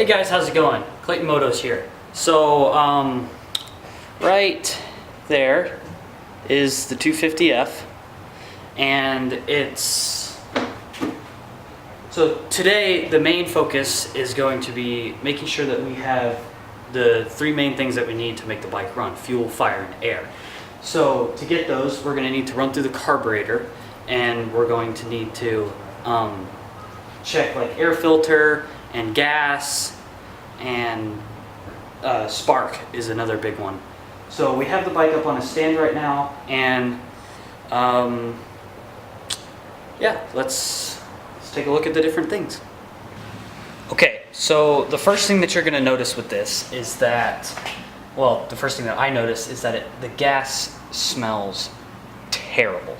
Hey guys, how's it going? Clayton Motos here. So, right there is the 250F, and so today the main focus is going to be making sure that we have the three main things that we need to make the bike run: fuel, fire, and air. So to get those, we're going to need to run through the carburetor, and we're going to need to check like air filter and gas, and spark is another big one. So we have the bike up on a stand right now, and yeah, let's take a look at the different things. Okay, so the first thing that you're going to notice with this is that, well, the first thing that I notice is that the gas smells terrible.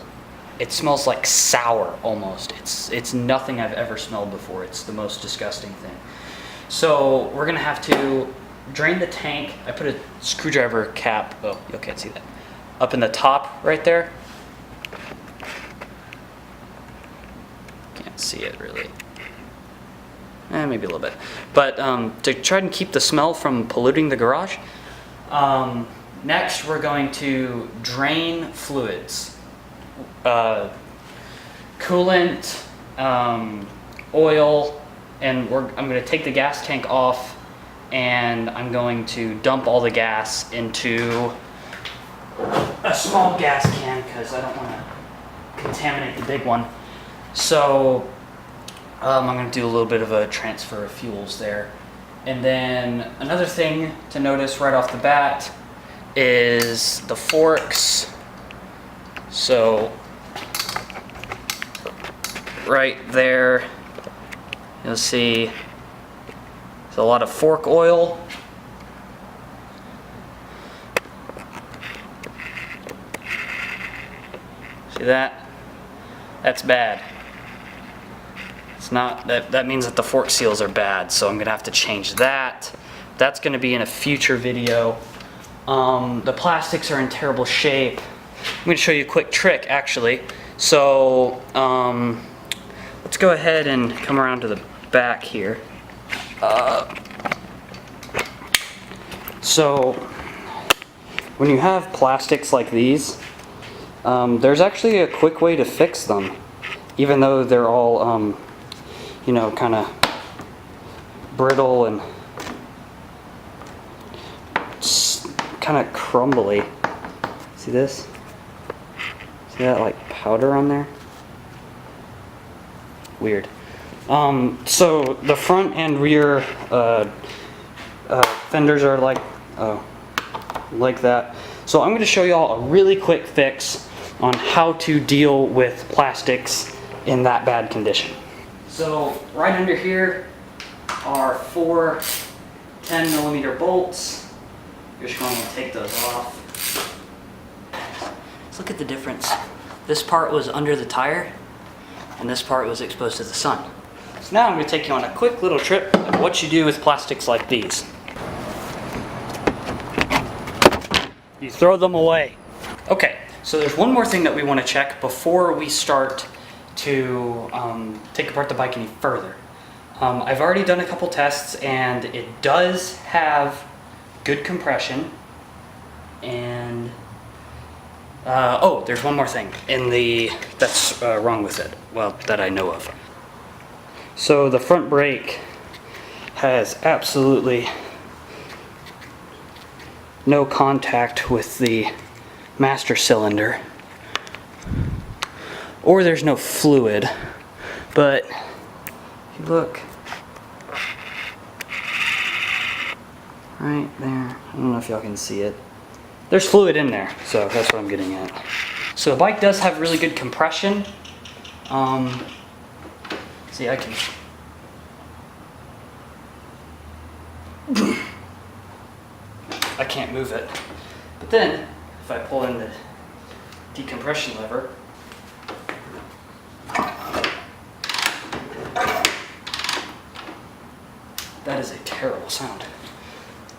It smells like sour almost. It's nothing I've ever smelled before. It's the most disgusting thing. So we're gonna have to drain the tank. I put a screwdriver cap, oh, you can't see that, up in the top right there. Can't see it really. Maybe a little bit. But to try and keep the smell from polluting the garage. Next, we're going to drain fluids. Coolant, oil, and I'm going to take the gas tank off, and I'm going to dump all the gas into a small gas can because I don't want to contaminate the big one. So I'm going to do a little bit of a transfer of fuels there. And then another thing to notice right off the bat is the forks. So right there, you'll see there's a lot of fork oil. See that? That's bad. It's not, that means that the fork seals are bad, so I'm gonna have to change that. That's gonna be in a future video. The plastics are in terrible shape. I'm going to show you a quick trick actually. So let's go ahead and come around to the back here. So when you have plastics like these, there's actually a quick way to fix them, even though they're all you know, kind of brittle and kind of crumbly. See this? See that like powder on there? Weird. So the front and rear fenders are like that. So I'm going to show you all a really quick fix on how to deal with plastics in that bad condition. So right under here are 4 10mm bolts. You're just going to take those off. Let's look at the difference. This part was under the tire, and this part was exposed to the sun. So now I'm going to take you on a quick little trip of what you do with plastics like these. You throw them away. Okay, so there's one more thing that we want to check before we start to take apart the bike any further. I've already done a couple tests, and it does have good compression, and oh, there's one more thing that's wrong with it, well, that I know of. So the front brake has absolutely no contact with the master cylinder, or there's no fluid, but if you look right there, I don't know if y'all can see it. There's fluid in there, so that's what I'm getting at. So the bike does have really good compression. See, I can't move it. But then, if I pull in the decompression lever, that is a terrible sound.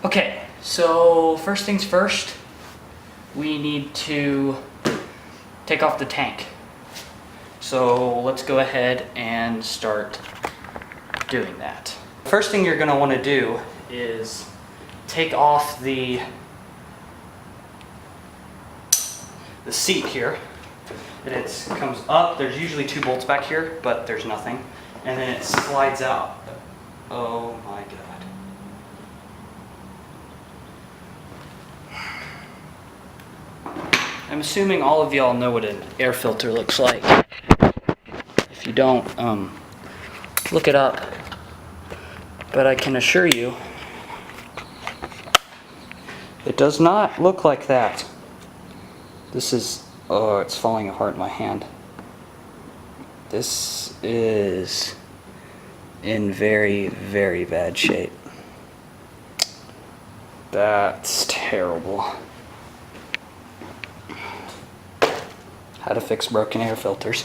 Okay, so first things first, we need to take off the tank. So let's go ahead and start doing that. first thing you're going to want to do is take off the seat here. And it comes up. There's usually 2 bolts back here, but there's nothing. And then it slides out. Oh my God. I'm assuming all of y'all know what an air filter looks like. If you don't, look it up. But I can assure you, it does not look like that. This is, oh, it's falling apart in my hand. This is in very, very bad shape. That's terrible. How to fix broken air filters.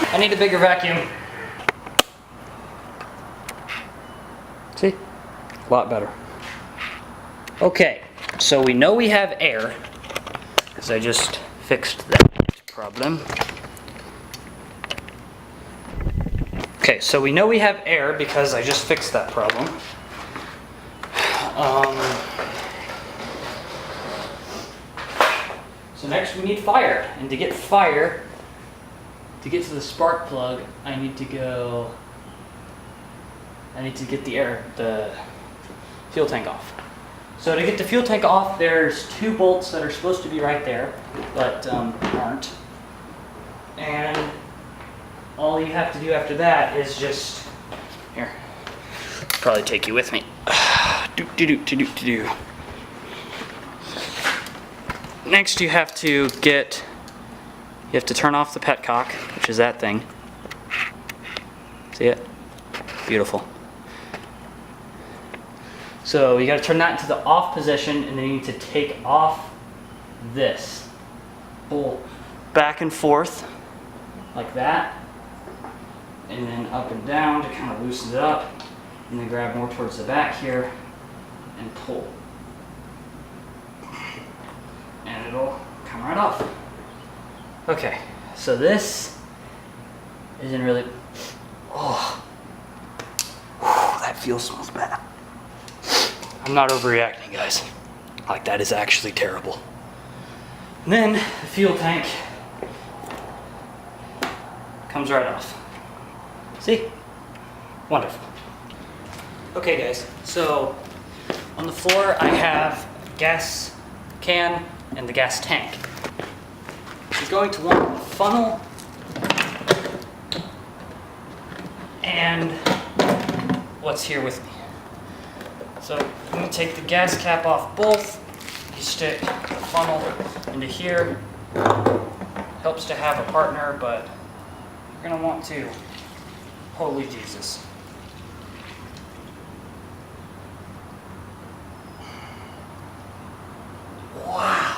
I need a bigger vacuum. See? A lot better. Okay, so we know we have air, because I just fixed that problem. Okay, so we know we have air because I just fixed that problem. So next we need fire, and to get fire, to get to the spark plug, I need to get the fuel tank off. So to get the fuel tank off, there's 2 bolts that are supposed to be right there, but aren't. And all you have to do after that is just, here, probably take you with me. Next you have to turn off the petcock, which is that thing. See it? Beautiful. So you got to turn that into the off position, and then you need to take off this bolt back and forth like that, and then up and down to kind of loosen it up, and then grab more towards the back here and pull, and it'll come right off. Okay, so this isn't really, oh, that smells bad. I'm not overreacting, guys. Like, that is actually terrible. And then the fuel tank comes right off. See? Wonderful. Okay, guys, so on the floor I have gas can and the gas tank. You're going to want a funnel and what's here with me. So I'm going to take the gas cap off both. You stick the funnel into here. Helps to have a partner, but you're going to want to. Holy Jesus. Wow.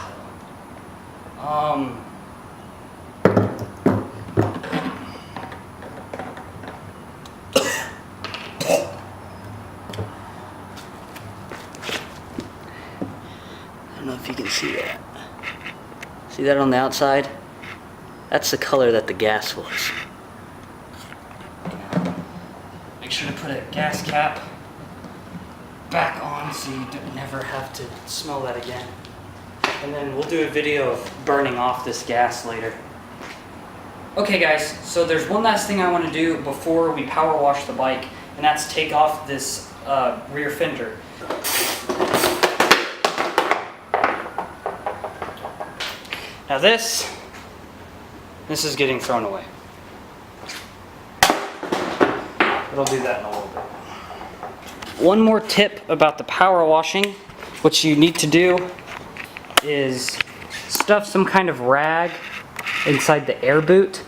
I don't know if you can see that. See that on the outside? That's the color that the gas was. Make sure to put a gas cap back on so you don't never have to smell that again. And then we'll do a video of burning off this gas later. Okay guys, so there's one last thing I want to do before we power wash the bike, and that's take off this rear fender. Now this is getting thrown away. But I'll do that in a little bit. One more tip about the power washing. What you need to do is stuff some kind of rag inside the air boot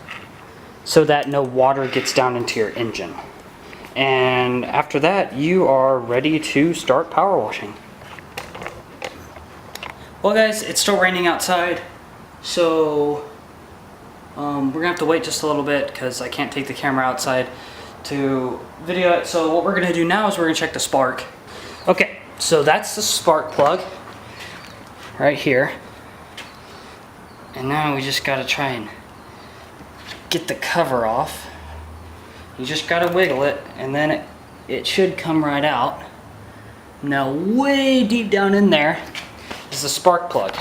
so that no water gets down into your engine. And after that, you are ready to start power washing. Well guys, it's still raining outside, so We're gonna have to wait just a little bit because I can't take the camera outside to video it. So what we're gonna do now is we're gonna check the spark. Okay, so that's the spark plug right here. And now we just gotta try and get the cover off. You just gotta wiggle it and then it should come right out. Now way deep down in there is the spark plug.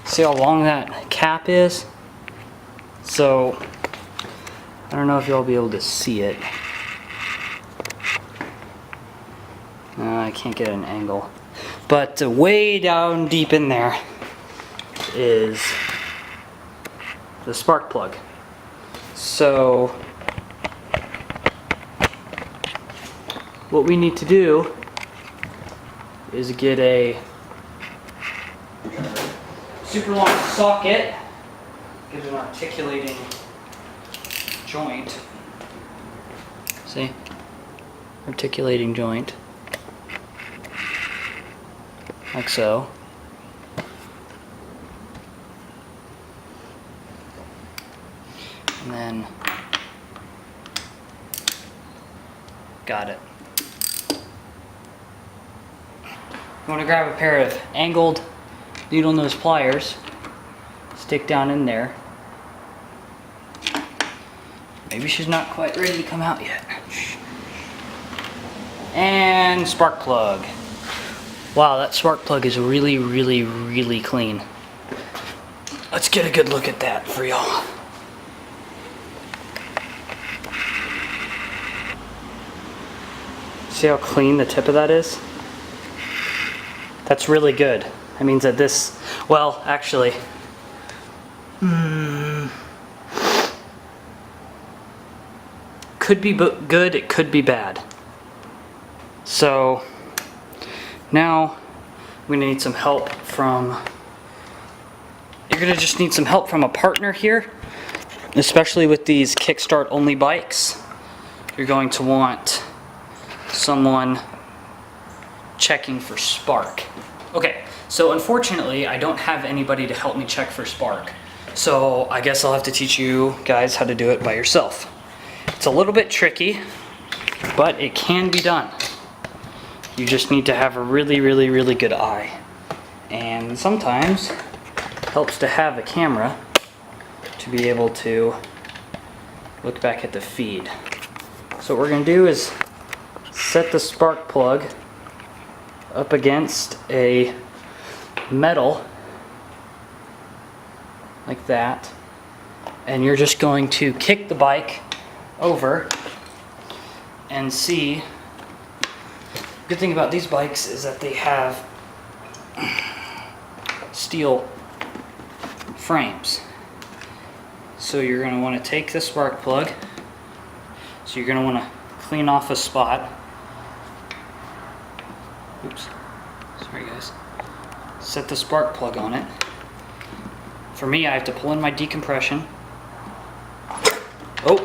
See how long that cap is? So, I don't know if you'll be able to see it. No, I can't get an angle. But way down deep in there is the spark plug. So, what we need to do is get a super long socket, get an articulating joint. See? Articulating joint. Like so. And then got it. You want to grab a pair of angled needle nose pliers, stick down in there. Maybe she's not quite ready to come out yet. And spark plug. Wow, that spark plug is really, really, really clean. Let's get a good look at that for y'all. See how clean the tip of that is? That's really good. That means that this, well, actually, could be good, it could be bad. So, now, I'm gonna need some help from, you're gonna just need some help from a partner here, especially with these kickstart only bikes. You're going to want someone checking for spark. Okay, so unfortunately I don't have anybody to help me check for spark. So I guess I'll have to teach you guys how to do it by yourself. It's a little bit tricky, but it can be done. You just need to have a really, really, really good eye. And sometimes it helps to have a camera to be able to look back at the feed. So what we're gonna do is set the spark plug up against a metal like that, and you're just going to kick the bike over and see. Good thing about these bikes is that they have steel frames. So you're going to want to take the spark plug, so you're going to want to clean off a spot. Oops, sorry guys. Set the spark plug on it. For me, I have to pull in my decompression. Oh!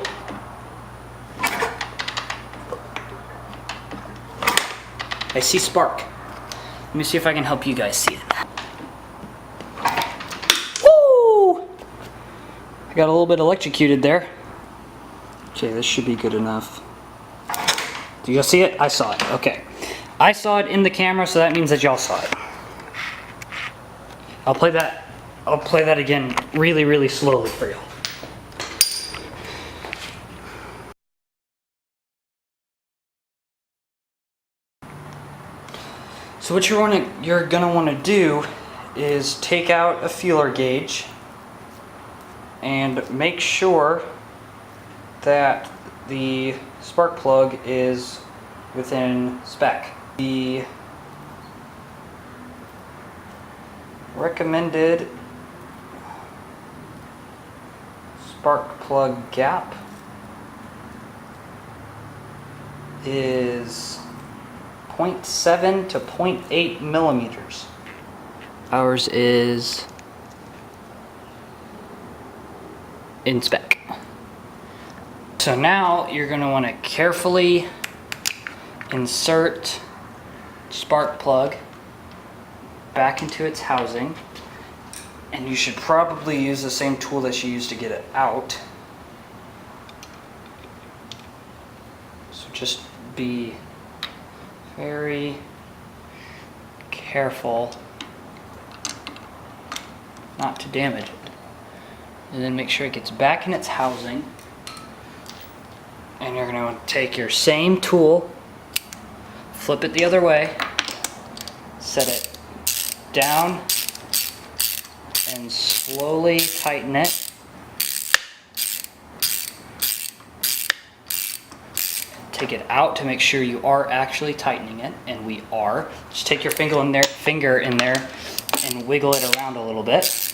I see spark. Let me see if I can help you guys see it. Woo! I got a little bit electrocuted there. Okay, this should be good enough. Do you see it? I saw it. Okay. I saw it in the camera, so that means that y'all saw it. I'll play that again really, really slowly for y'all. So what you're gonna want to do is take out a feeler gauge and make sure that the spark plug is within spec. The recommended spark plug gap is 0.7 to 0.8 millimeters. Ours is in spec. So now you're going to want to carefully insert spark plug back into its housing And you should probably use the same tool that you used to get it out. So just be very careful not to damage it. And then make sure it gets back in its housing. And you're going to take your same tool, flip it the other way, set it down, and slowly tighten it. Take it out to make sure you are actually tightening it, and we are. Just take your finger in there and wiggle it around a little bit.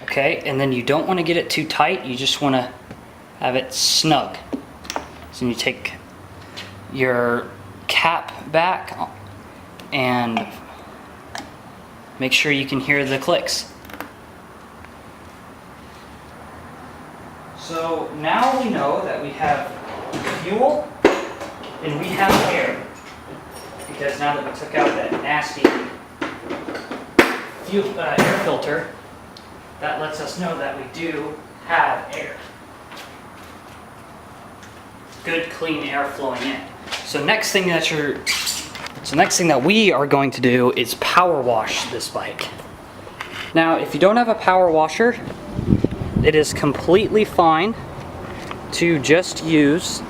Okay, and then you don't want to get it too tight, you just want to have it snug. So you take your cap back and make sure you can hear the clicks. So now we know that we have fuel and we have air, because now that we took out that nasty air filter, that lets us know that we do have air. Good clean air flowing in. So next thing that we are going to do is power wash this bike. Now, if you don't have a power washer, it is completely fine to just use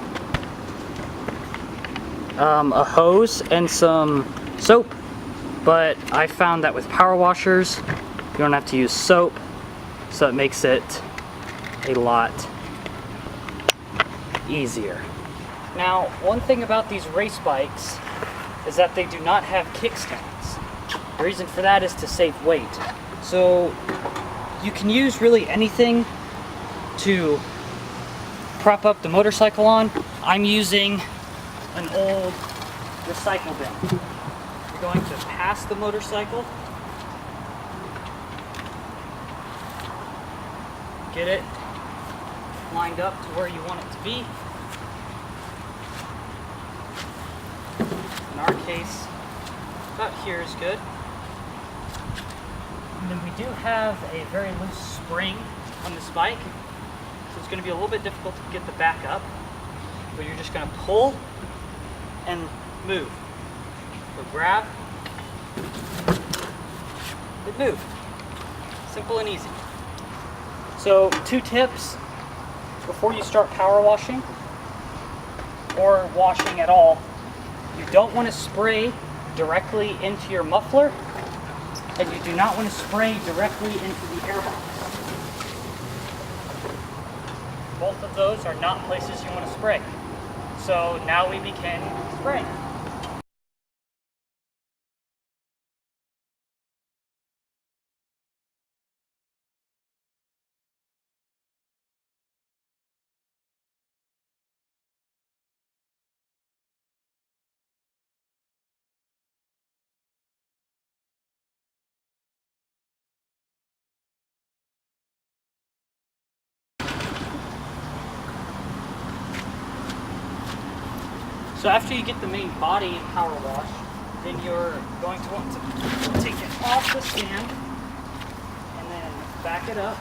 a hose and some soap. But I found that with power washers, you don't have to use soap, so it makes it a lot easier. Now, one thing about these race bikes is that they do not have kickstands. The reason for that is to save weight. So you can use really anything to prop up the motorcycle on. I'm using an old recycle bin. You're going to pass the motorcycle, get it lined up to where you want it to be. In our case, about here is good. And then we do have a very loose spring on this bike, so it's going to be a little bit difficult to get the back up, but you're just going to pull and move. So grab and move. Simple and easy. So 2 tips before you start power washing or washing at all. You don't want to spray directly into your muffler, and you do not want to spray directly into the airbox. Both of those are not places you want to spray. So now we begin spraying. So after you get the main body power wash, then you're going to want to take it off the stand and then back it up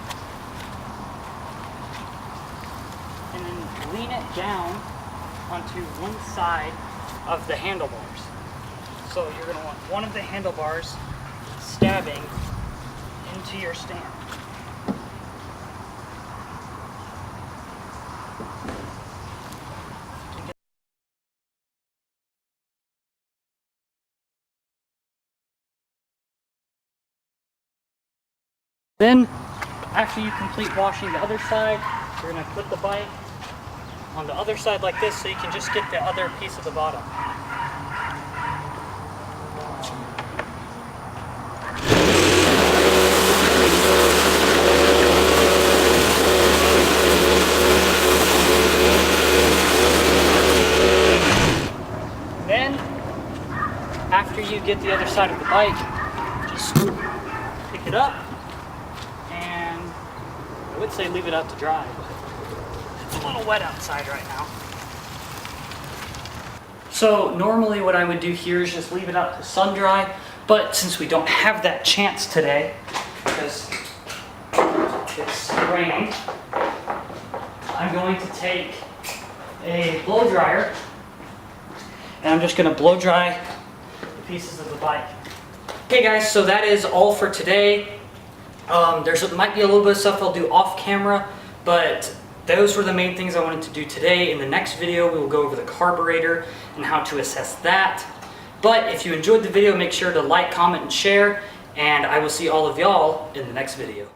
and then lean it down onto one side of the handlebars. So you're going to want one of the handlebars stabbing into your stand. Then, after you complete washing the other side, you're going to put the bike on the other side like this so you can just get the other piece of the bottom. Then, after you get the other side of the bike, just pick it up. I would say leave it out to dry, but a little wet outside right now. So normally what I would do here is just leave it out to sun dry, but since we don't have that chance today, because it's raining, I'm going to take a blow dryer and I'm just going to blow dry the pieces of the bike. Okay guys, so that is all for today. Might be a little bit of stuff I'll do off camera, but those were the main things I wanted to do today. In the next video, we will go over the carburetor and how to assess that. But if you enjoyed the video, make sure to like, comment, and share, and I will see all of y'all in the next video.